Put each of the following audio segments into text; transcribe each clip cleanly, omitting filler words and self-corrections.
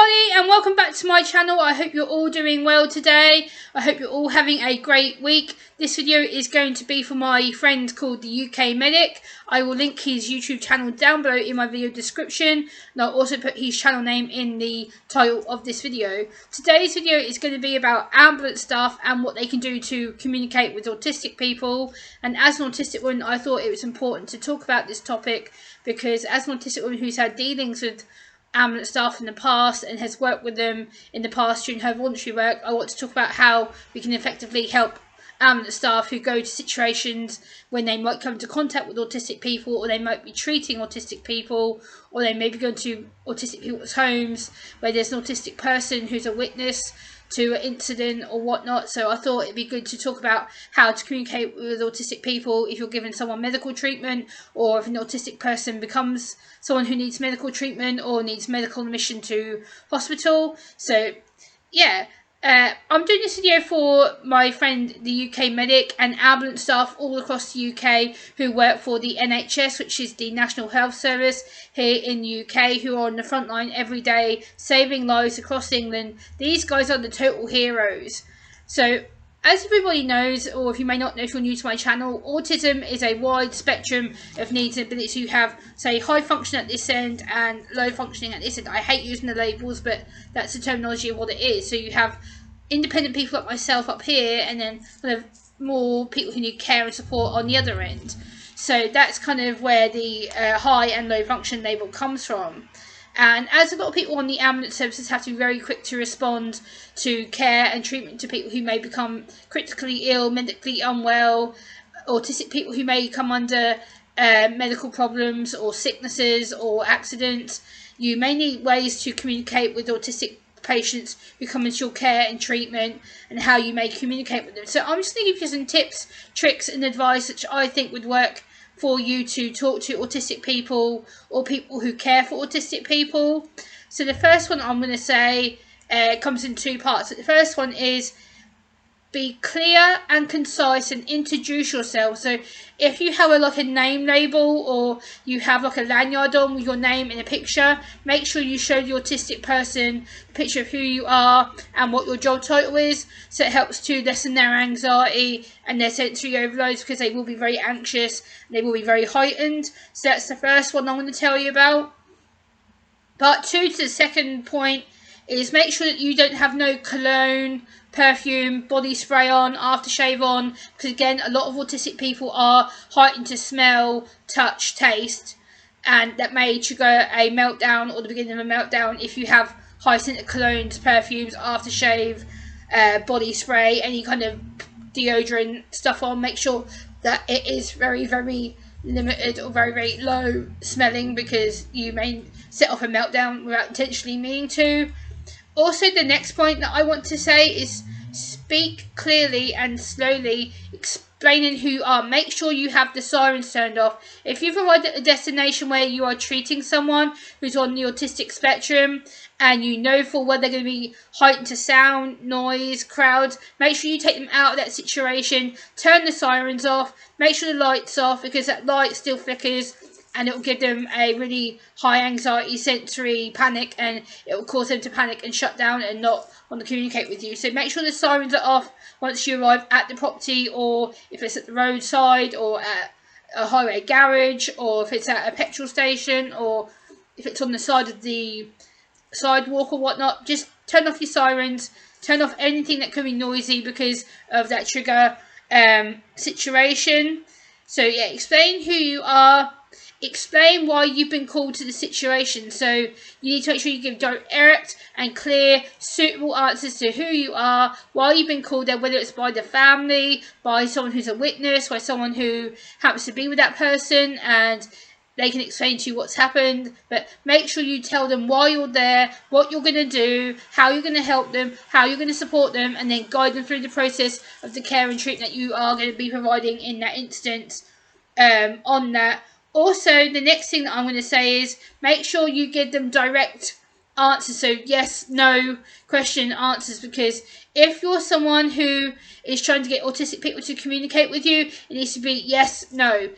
everybody, and welcome back to my channel. I hope you're all doing well today. I hope you're all having a great week. This video is going to be for my friend called the UK Medic. I will link his YouTube channel down below in my video description, and I'll also put his channel name in the title of this video. Today's video is going to be about ambulance staff and what they can do to communicate with autistic people. And as an autistic woman, I thought it was important to talk about this topic because as an autistic woman who's had dealings with ambulance staff in the past and has worked with them in the past during her voluntary work, I want to talk about how we can effectively help ambulance staff who go to situations when they might come into contact with autistic people, or they might be treating autistic people, or they may be going to autistic people's homes where there's an autistic person who's a witness to an incident or whatnot. So I thought it'd be good to talk about how to communicate with autistic people if you're giving someone medical treatment, or if an autistic person becomes someone who needs medical treatment or needs medical admission to hospital. So yeah, I'm doing this video for my friend the UK Medic and ambulance staff all across the UK who work for the NHS, which is the National Health Service here in the UK, who are on the front line every day saving lives across England. These guys are the total heroes. So as everybody knows, or if you may not know if you're new to my channel, autism is a wide spectrum of needs and abilities. You have, say, high function at this end and low functioning at this end. I hate using the labels, but that's the terminology of what it is. So you have independent people like myself up here, and then kind of more people who need care and support on the other end. So that's kind of where the high and low function label comes from. And as a lot of people on the ambulance services have to be very quick to respond to care and treatment to people who may become critically ill, medically unwell, autistic people who may come under medical problems or sicknesses or accidents, you may need ways to communicate with autistic patients who come into your care and treatment, and how you may communicate with them. So I'm just going to give you some tips, tricks and advice which I think would work for you to talk to autistic people or people who care for autistic people. So the first one I'm going to say comes in two parts. The first one is be clear and concise and introduce yourself. So if you have a name label, or you have like a lanyard on with your name in a picture, make sure you show the autistic person a picture of who you are and what your job title is, so it helps to lessen their anxiety and their sensory overloads, because they will be very anxious and they will be very heightened. So that's the first one I'm going to tell you about. Part two to the second point is make sure that you don't have no cologne, perfume, body spray on, aftershave on, because again, a lot of autistic people are heightened to smell, touch, taste, and that may trigger a meltdown or the beginning of a meltdown if you have high scented colognes, perfumes, aftershave, body spray, any kind of deodorant stuff on. Make sure that it is very, very limited or very, very low smelling, because you may set off a meltdown without intentionally meaning to. Also, the next point that I want to say is speak clearly and slowly, explaining who you are. Make sure you have the sirens turned off. If you've arrived at a destination where you are treating someone who's on the autistic spectrum, and you know full well they're going to be heightened to sound, noise, crowds, make sure you take them out of that situation. Turn the sirens off. Make sure the light's off, because that light still flickers, and it will give them a really high anxiety, sensory panic, and it will cause them to panic and shut down and not want to communicate with you. So make sure the sirens are off once you arrive at the property, or if it's at the roadside, or at a highway garage, or if it's at a petrol station, or if it's on the side of the sidewalk or whatnot. Just turn off your sirens, turn off anything that could be noisy because of that trigger situation. So yeah, explain who you are. Explain why you've been called to the situation. So you need to make sure you give direct and clear, suitable answers to who you are, why you've been called there, whether it's by the family, by someone who's a witness, by someone who happens to be with that person, and they can explain to you what's happened. But make sure you tell them why you're there, what you're going to do, how you're going to help them, how you're going to support them, and then guide them through the process of the care and treatment that you are going to be providing in that instance on that. Also, the next thing that I'm going to say is make sure you give them direct answers. So yes, no question answers, because if you're someone who is trying to get autistic people to communicate with you, it needs to be yes, no.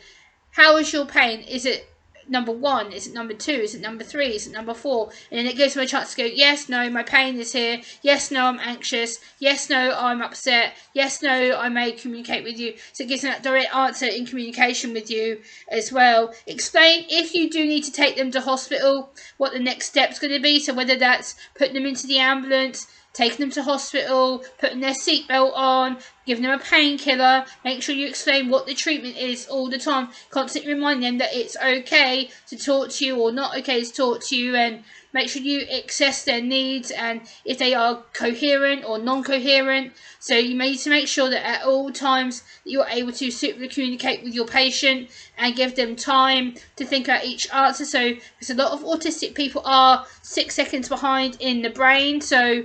How is your pain? Is it number 1? Is it number 2? Is it number 3? Is it number 4? And then it gives them a chance to go, yes, no, my pain is here. Yes, no, I'm anxious. Yes, no, I'm upset. Yes, no, I may communicate with you. So it gives them that direct answer in communication with you as well. Explain if you do need to take them to hospital, what the next step's going to be. So whether that's putting them into the ambulance, taking them to hospital, putting their seatbelt on, giving them a painkiller. Make sure you explain what the treatment is all the time. Constantly remind them that it's okay to talk to you or not okay to talk to you, and make sure you assess their needs and if they are coherent or non-coherent. So you need to make sure that at all times that you're able to suitably communicate with your patient and give them time to think about each answer. So because a lot of autistic people are 6 seconds behind in the brain, so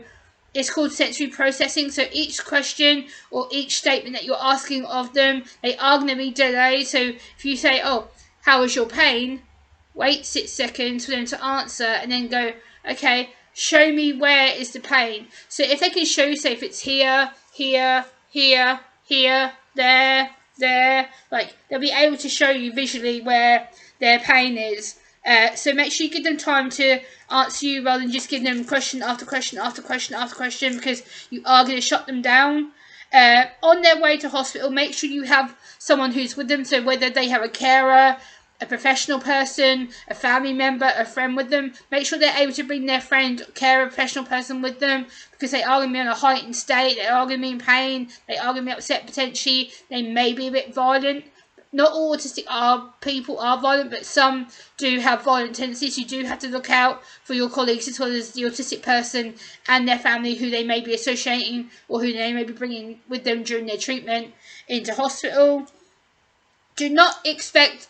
it's called sensory processing. So each question or each statement that you're asking of them, they are going to be delayed. So if you say, oh, how is your pain? Wait 6 seconds for them to answer and then go, okay, show me where is the pain. So if they can show you, say if it's here, here, here, here, there, like they'll be able to show you visually where their pain is. So make sure you give them time to answer you rather than just giving them question after question after question after question, because you are going to shut them down. On their way to hospital, make sure you have someone who's with them. So whether they have a carer, a professional person, a family member, a friend with them, make sure they're able to bring their friend, carer, professional person with them, because they are going to be in a heightened state, they are going to be in pain, they are going to be upset potentially, they may be a bit violent. Not all autistic people are violent, but some do have violent tendencies. You do have to look out for your colleagues as well as the autistic person and their family who they may be associating or who they may be bringing with them during their treatment into hospital. Do not expect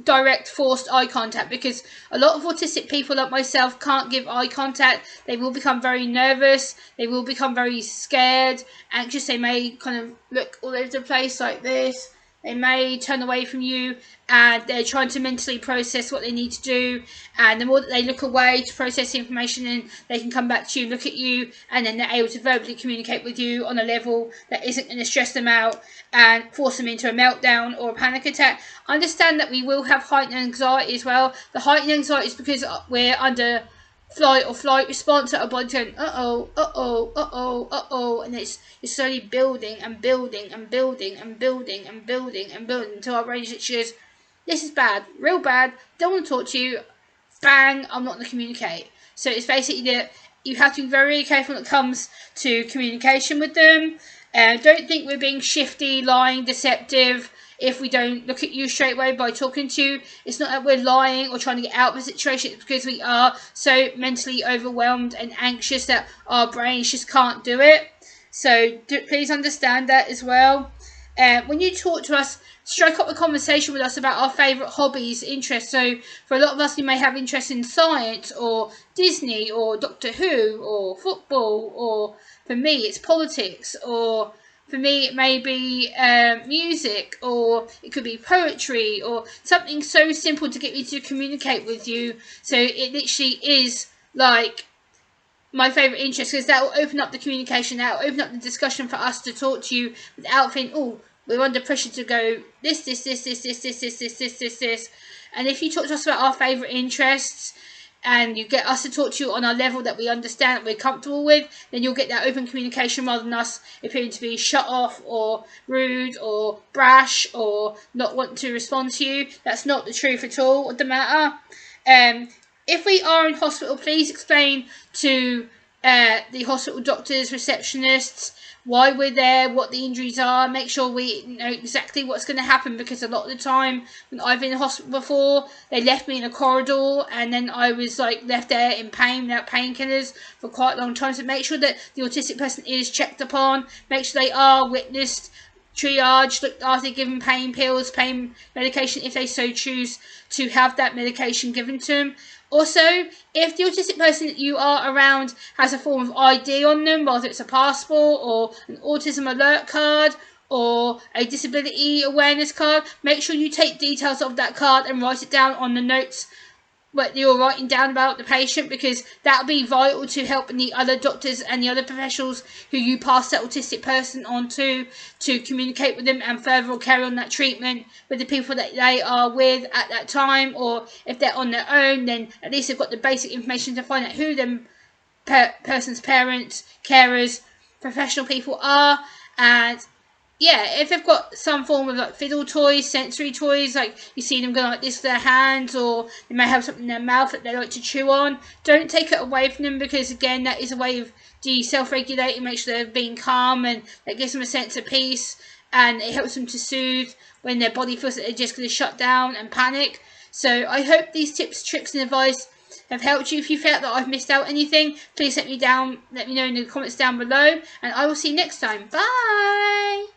direct forced eye contact, because a lot of autistic people like myself can't give eye contact. They will become very nervous, they will become very scared, anxious, they may kind of look all over the place like this. They may turn away from you and they're trying to mentally process what they need to do, and the more that they look away to process the information, then they can come back to you, look at you, and then they're able to verbally communicate with you on a level that isn't going to stress them out and force them into a meltdown or a panic attack. Understand that we will have heightened anxiety as well. The heightened anxiety is because we're under flight or flight response, that our body's going, uh-oh, uh-oh, uh-oh, uh-oh, and it's slowly building and building and building and building and building and building until our brain just goes, this is bad, real bad, don't want to talk to you, bang, I'm not going to communicate. So it's basically that you have to be very careful when it comes to communication with them. Don't think we're being shifty, lying, deceptive if we don't look at you straight away by talking to you. It's not that we're lying or trying to get out of a situation. It's because we are so mentally overwhelmed and anxious that our brains just can't do it. So please understand that as well. When you talk to us, strike up a conversation with us about our favourite hobbies, interests. So for a lot of us, we may have interest in science or Disney or Doctor Who or football, or for me it's politics, or for me it may be music, or it could be poetry, or something so simple to get me to communicate with you. So it literally is like my favourite interest, because that will open up the communication, that will open up the discussion for us to talk to you without thinking, oh, we're under pressure to go this. And if you talk to us about our favourite interests and you get us to talk to you on a level that we understand, that we're comfortable with, then you'll get that open communication rather than us appearing to be shut off or rude or brash or not wanting to respond to you. That's not the truth at all of the matter. If we are in hospital, please explain to the hospital doctors, receptionists, why we're there, what the injuries are. Make sure we know exactly what's going to happen, because a lot of the time when I've been in hospital before, they left me in a corridor and then I was like left there in pain without painkillers for quite a long time. So make sure that the autistic person is checked upon, make sure they are witnessed, triage, looked after, given pain pills, pain medication if they so choose to have that medication given to them. Also, if the autistic person that you are around has a form of ID on them, whether it's a passport or an autism alert card or a disability awareness card, make sure you take details of that card and write it down on the notes what you're writing down about the patient, because that'll be vital to helping the other doctors and the other professionals who you pass that autistic person on to communicate with them and further carry on that treatment with the people that they are with at that time. Or if they're on their own, then at least they've got the basic information to find out who them person's parents, carers, professional people are. And yeah, if they've got some form of like fiddle toys, sensory toys, like you see them going like this with their hands, or they may have something in their mouth that they like to chew on, don't take it away from them, because again, that is a way of self-regulating, make sure they're being calm, and that gives them a sense of peace, and it helps them to soothe when their body feels that they're just going to shut down and panic. So I hope these tips, tricks and advice have helped you. If you felt that I've missed out anything, please let me know in the comments down below, and I will see you next time. Bye!